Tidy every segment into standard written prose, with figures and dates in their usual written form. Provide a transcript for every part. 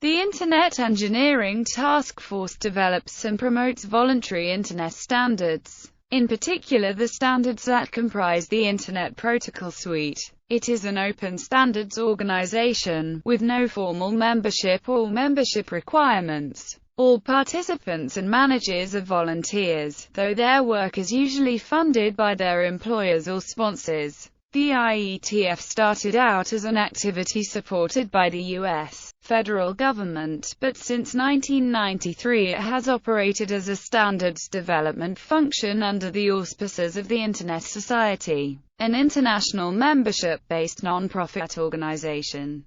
The Internet Engineering Task Force develops and promotes voluntary Internet standards, in particular the standards that comprise the Internet Protocol Suite. It is an open standards organization, with no formal membership or membership requirements. All participants and managers are volunteers, though their work is usually funded by their employers or sponsors. The Ietf started out as an activity supported by the U.S. federal government, but since 1993 it has operated as a standards development function under the auspices of the Internet Society, an international membership-based non-profit organization.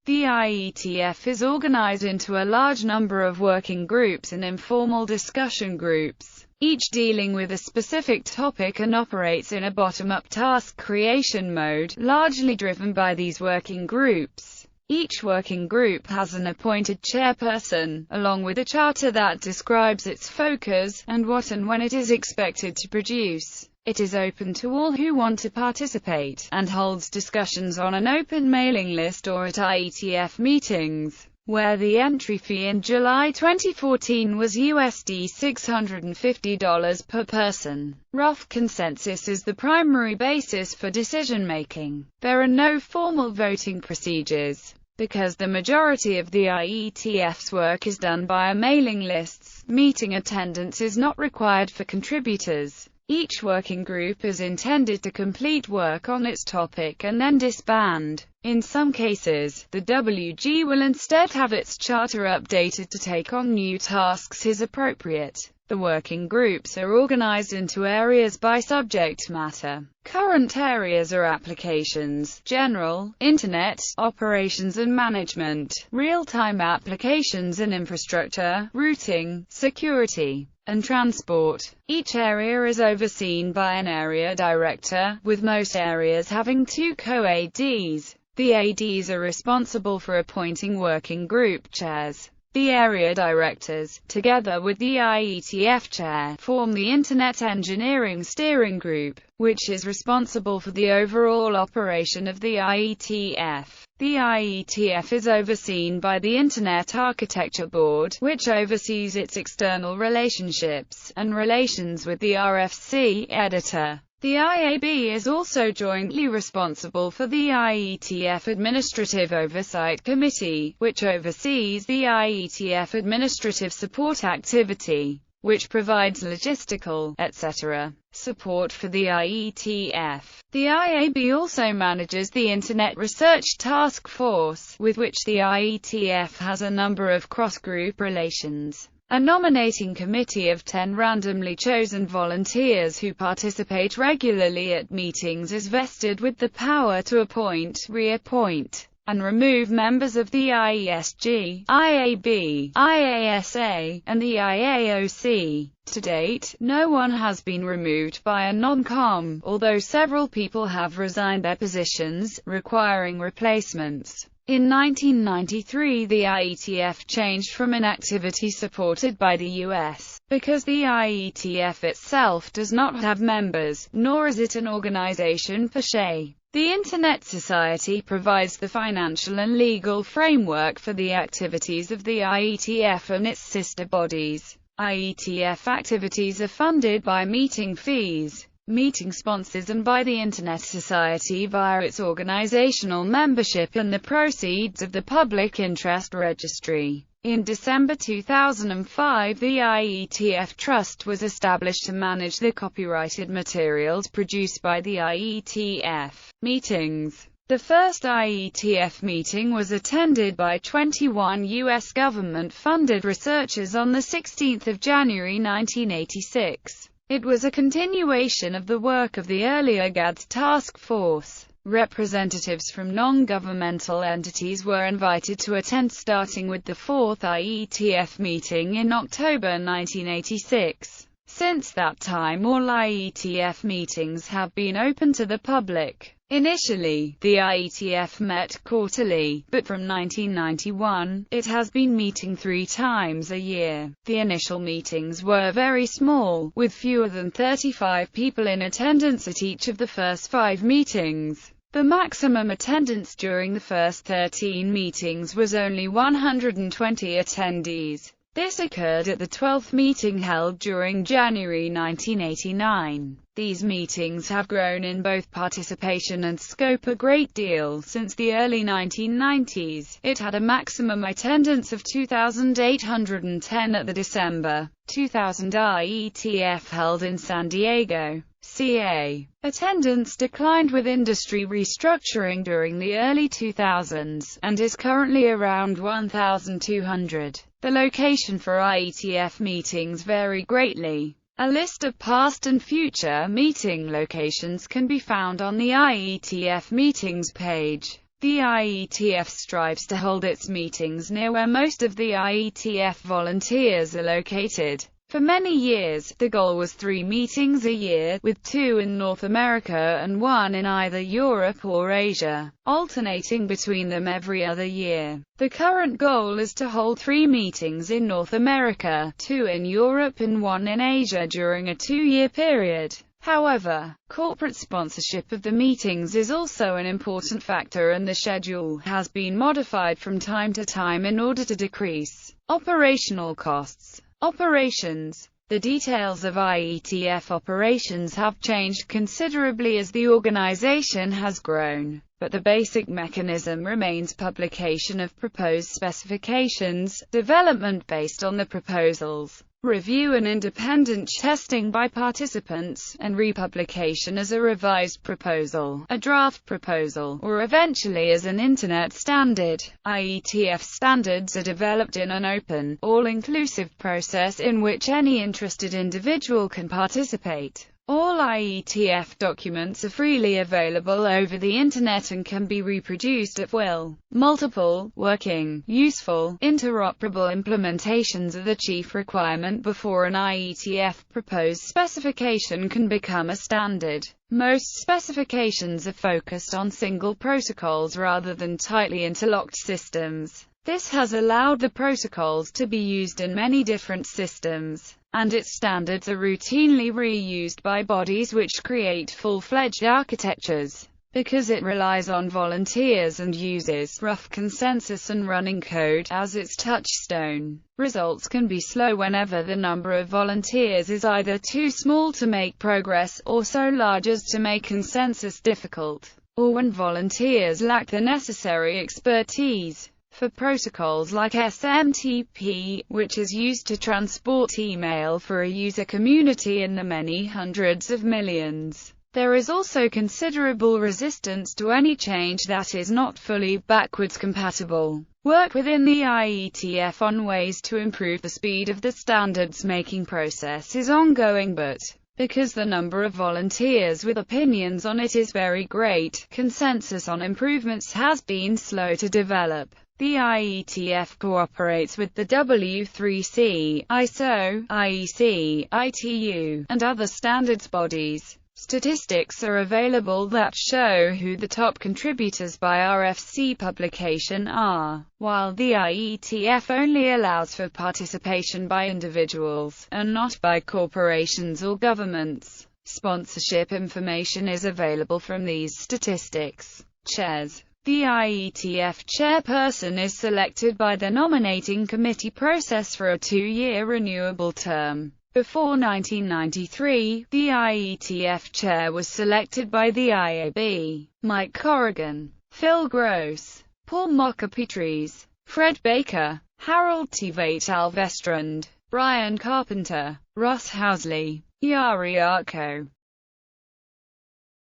The Ietf is organized into a large number of working groups and informal discussion groups, each dealing with a specific topic, and operates in a bottom-up task creation mode, largely driven by these working groups. Each working group has an appointed chairperson, along with a charter that describes its focus, and what and when it is expected to produce. It is open to all who want to participate, and holds discussions on an open mailing list or at Ietf meetings, where the entry fee in July 2014 was USD $650 per person. Rough consensus is the primary basis for decision-making. There are no formal voting procedures. Because the majority of the Ietf's work is done via mailing lists, meeting attendance is not required for contributors. Each working group is intended to complete work on its topic and then disband. In some cases, the WG will instead have its charter updated to take on new tasks as appropriate. The working groups are organized into areas by subject matter. Current areas are applications, general, internet, operations and management, real-time applications and infrastructure, routing, security, and transport. Each area is overseen by an area director, with most areas having 2 co-ADs. The ADs are responsible for appointing working group chairs. The area directors, together with the Ietf chair, form the Internet Engineering Steering Group, which is responsible for the overall operation of the Ietf. The Ietf is overseen by the Internet Architecture Board, which oversees its external relationships, and relations with the RFC editor. The IAB is also jointly responsible for the Ietf Administrative Oversight Committee, which oversees the Ietf administrative support activity, which provides logistical, etc. support for the Ietf. The IAB also manages the Internet Research Task Force, with which the Ietf has a number of cross-group relations. A nominating committee of 10 randomly chosen volunteers who participate regularly at meetings is vested with the power to appoint, reappoint, and remove members of the IESG, IAB, IASA, and the IAOC. To date, no one has been removed by a non-com, although several people have resigned their positions, requiring replacements. In 1993 the Ietf changed from an activity supported by the U.S., because the Ietf itself does not have members, nor is it an organization per se. The Internet Society provides the financial and legal framework for the activities of the Ietf and its sister bodies. Ietf activities are funded by meeting fees, meeting sponsors and by the Internet Society via its organizational membership and the proceeds of the Public Interest Registry. In December 2005 the Ietf Trust was established to manage the copyrighted materials produced by the Ietf. Meetings. The first Ietf meeting was attended by 21 U.S. government-funded researchers on 16 January 1986. It was a continuation of the work of the earlier GADS task force. Representatives from non-governmental entities were invited to attend, starting with the fourth Ietf meeting in October 1986. Since that time all Ietf meetings have been open to the public. Initially, the Ietf met quarterly, but from 1991, it has been meeting 3 times a year. The initial meetings were very small, with fewer than 35 people in attendance at each of the first 5 meetings. The maximum attendance during the first 13 meetings was only 120 attendees. This occurred at the 12th meeting held during January 1989. These meetings have grown in both participation and scope a great deal since the early 1990s. It had a maximum attendance of 2,810 at the December 2000 Ietf held in San Diego, CA. Attendance declined with industry restructuring during the early 2000s, and is currently around 1,200. The location for Ietf meetings vary greatly. A list of past and future meeting locations can be found on the Ietf meetings page. The Ietf strives to hold its meetings near where most of the Ietf volunteers are located. For many years, the goal was 3 meetings a year, with 2 in North America and 1 in either Europe or Asia, alternating between them every other year. The current goal is to hold 3 meetings in North America, 2 in Europe and 1 in Asia during a 2-year period. However, corporate sponsorship of the meetings is also an important factor, and the schedule has been modified from time to time in order to decrease operational costs. Operations. The details of Ietf operations have changed considerably as the organization has grown, but the basic mechanism remains: publication of proposed specifications, development based on the proposals, review and independent testing by participants, and republication as a revised proposal, a draft proposal, or eventually as an Internet standard. Ietf standards are developed in an open, all-inclusive process in which any interested individual can participate. All Ietf documents are freely available over the Internet and can be reproduced at will. Multiple, working, useful, interoperable implementations are the chief requirement before an Ietf proposed specification can become a standard. Most specifications are focused on single protocols rather than tightly interlocked systems. This has allowed the protocols to be used in many different systems, and its standards are routinely reused by bodies which create full-fledged architectures. Because it relies on volunteers and uses rough consensus and running code as its touchstone, results can be slow whenever the number of volunteers is either too small to make progress, or so large as to make consensus difficult, or when volunteers lack the necessary expertise. For protocols like SMTP, which is used to transport email for a user community in the many hundreds of millions, there is also considerable resistance to any change that is not fully backwards compatible. Work within the Ietf on ways to improve the speed of the standards making process is ongoing, but because the number of volunteers with opinions on it is very great, consensus on improvements has been slow to develop. The Ietf cooperates with the W3C, ISO, IEC, ITU, and other standards bodies. Statistics are available that show who the top contributors by RFC publication are, while the Ietf only allows for participation by individuals, and not by corporations or governments. Sponsorship information is available from these statistics. Chairs. The Ietf chairperson is selected by the nominating committee process for a 2-year renewable term. Before 1993, the Ietf chair was selected by the IAB. Mike Corrigan, Phil Gross, Paul Mocker-Petries, Fred Baker, Harold Tveit Alvestrand, Brian Carpenter, Russ Housley, Yari Arko.